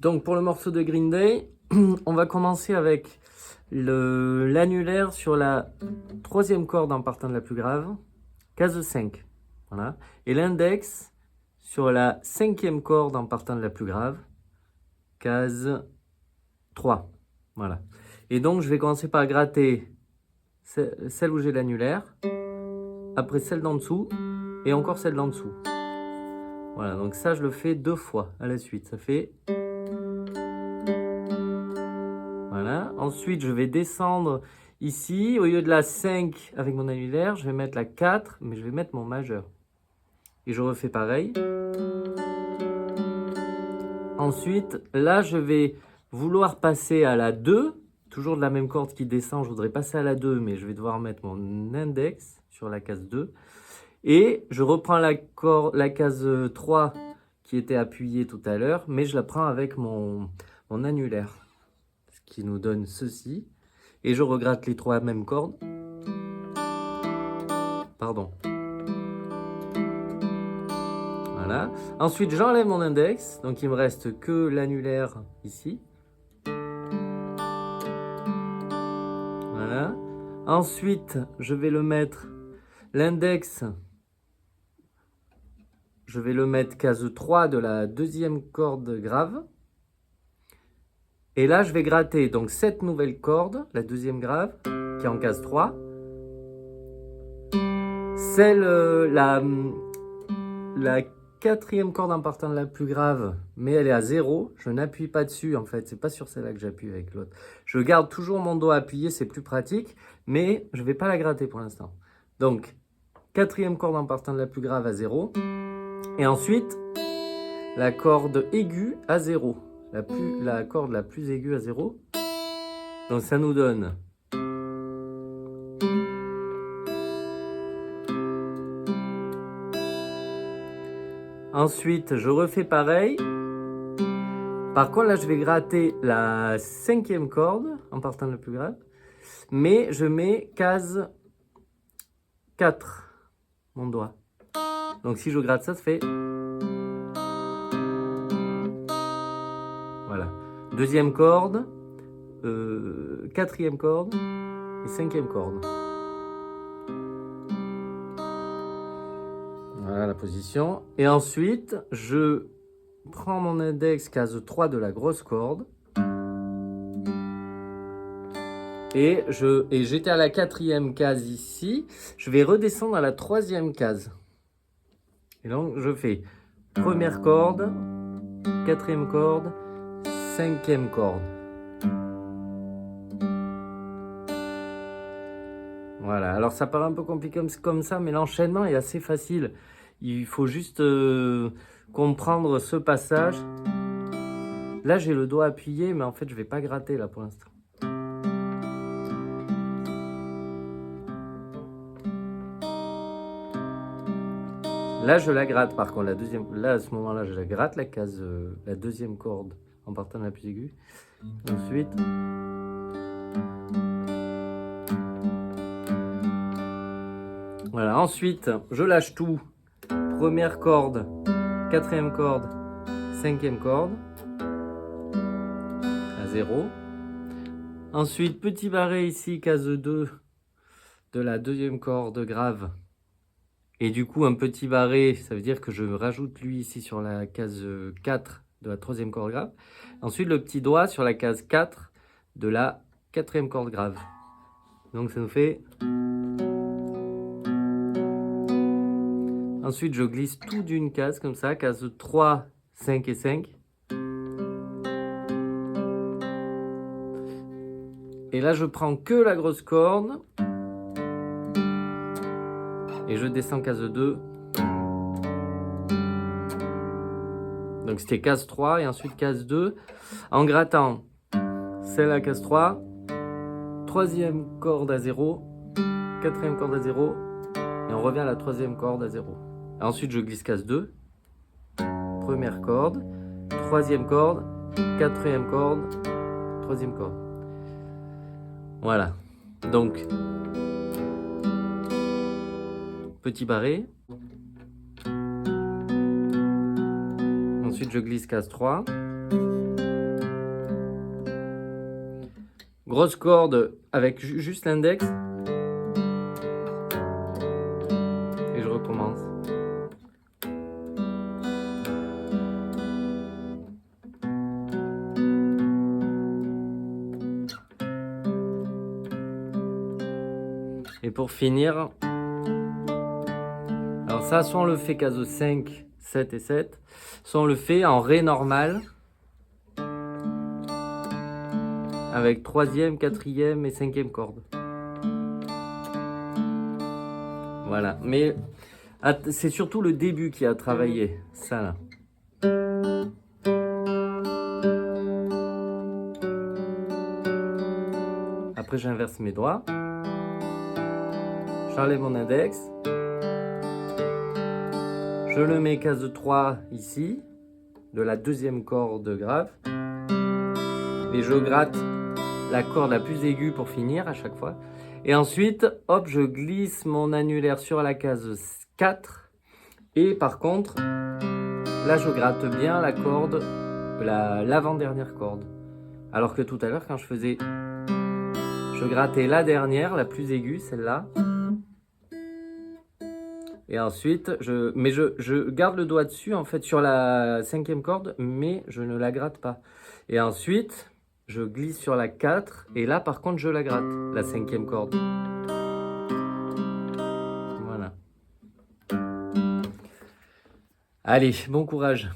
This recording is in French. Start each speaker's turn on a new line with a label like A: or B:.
A: Donc pour le morceau de Green Day, on va commencer avec l'annulaire sur la troisième corde en partant de la plus grave, case 5. Voilà. Et l'index sur la cinquième corde en partant de la plus grave, case 3. Voilà. Et donc je vais commencer par gratter celle où j'ai l'annulaire, après celle d'en dessous, et encore celle d'en dessous. Voilà, donc ça je le fais 2 fois à la suite. Ça fait... Voilà. Ensuite, je vais descendre ici. Au lieu de la 5 avec mon annulaire, je vais mettre la 4, mais je vais mettre mon majeur. Et je refais pareil. Ensuite, là, je vais vouloir passer à la 2. Toujours de la même corde qui descend. Je voudrais passer à la 2, mais je vais devoir mettre mon index sur la case 2. Et je reprends la case 3 qui était appuyée tout à l'heure, mais je la prends avec mon annulaire. Ce qui nous donne ceci. Et je regratte les 3 mêmes cordes. Pardon. Voilà. Ensuite, j'enlève mon index. Donc, il me reste que l'annulaire ici. Voilà. Ensuite, je vais le mettre, l'index, je vais le mettre case 3 de la deuxième corde grave. Et là, je vais gratter donc cette nouvelle corde, la deuxième grave, qui est en case 3. Celle, la quatrième corde en partant de la plus grave, mais elle est à 0. Je n'appuie pas dessus, en fait. C'est pas sur celle-là que j'appuie avec l'autre. Je garde toujours mon doigt appuyé, c'est plus pratique, mais je ne vais pas la gratter pour l'instant. Donc, quatrième corde en partant de la plus grave à 0. Et ensuite, la corde aiguë à 0. La corde la plus aiguë à 0. Donc, ça nous donne... Ensuite, je refais pareil. Par contre, là, je vais gratter la cinquième corde en partant de la plus grave. Mais je mets case 4, mon doigt. Donc, si je gratte ça, ça fait... Voilà. Deuxième corde, quatrième corde et cinquième corde. Voilà la position. Et ensuite, je prends mon index case 3 de la grosse corde. Et j'étais à la quatrième case ici. Je vais redescendre à la troisième case. Et donc, je fais première corde, quatrième corde, cinquième corde. Voilà, alors ça paraît un peu compliqué comme ça, mais l'enchaînement est assez facile. Il faut juste comprendre ce passage. Là, j'ai le doigt appuyé, mais en fait, je ne vais pas gratter là pour l'instant. Là, je la gratte par contre, la deuxième. Là, à ce moment-là, je la gratte, la deuxième corde en partant de la plus aiguë. Ensuite. Voilà, ensuite, je lâche tout. Première corde, quatrième corde, cinquième corde. À 0. Ensuite, petit barré ici, case 2 de la deuxième corde grave. Et du coup, un petit barré, ça veut dire que je rajoute lui ici sur la case 4 de la troisième corde grave. Ensuite, le petit doigt sur la case 4 de la quatrième corde grave. Donc, ça nous fait... Ensuite, je glisse tout d'une case comme ça, case 3, 5 et 5. Et là, je prends que la grosse corde. Et je descends case 2. Donc c'était case 3 et ensuite case 2. En grattant celle à case 3. Troisième corde à 0. Quatrième corde à 0. Et on revient à la troisième corde à 0. Et ensuite je glisse case 2. Première corde. Troisième corde. Quatrième corde. Troisième corde. Voilà. Donc... Petit barré. Ensuite, je glisse case 3. Grosse corde avec juste l'index. Et je recommence. Et pour finir, alors ça, soit on le fait caso 5, 7 et 7, soit on le fait en Ré normal, avec 3e, 4e et 5e corde. Voilà, mais c'est surtout le début qui a travaillé, ça là. Après j'inverse mes doigts. J'enlève mon index. Je le mets case 3 ici, de la 2e corde grave. Et je gratte la corde la plus aiguë pour finir à chaque fois. Et ensuite, hop, je glisse mon annulaire sur la case 4. Et par contre, là je gratte bien la corde, l'avant-dernière corde. Alors que tout à l'heure, quand je faisais... Je grattais la dernière, la plus aiguë, celle-là. Et ensuite, je garde le doigt dessus, en fait, sur la 5e corde, mais je ne la gratte pas. Et ensuite, je glisse sur la 4, et là, par contre, je la gratte, la 5e corde. Voilà. Allez, bon courage.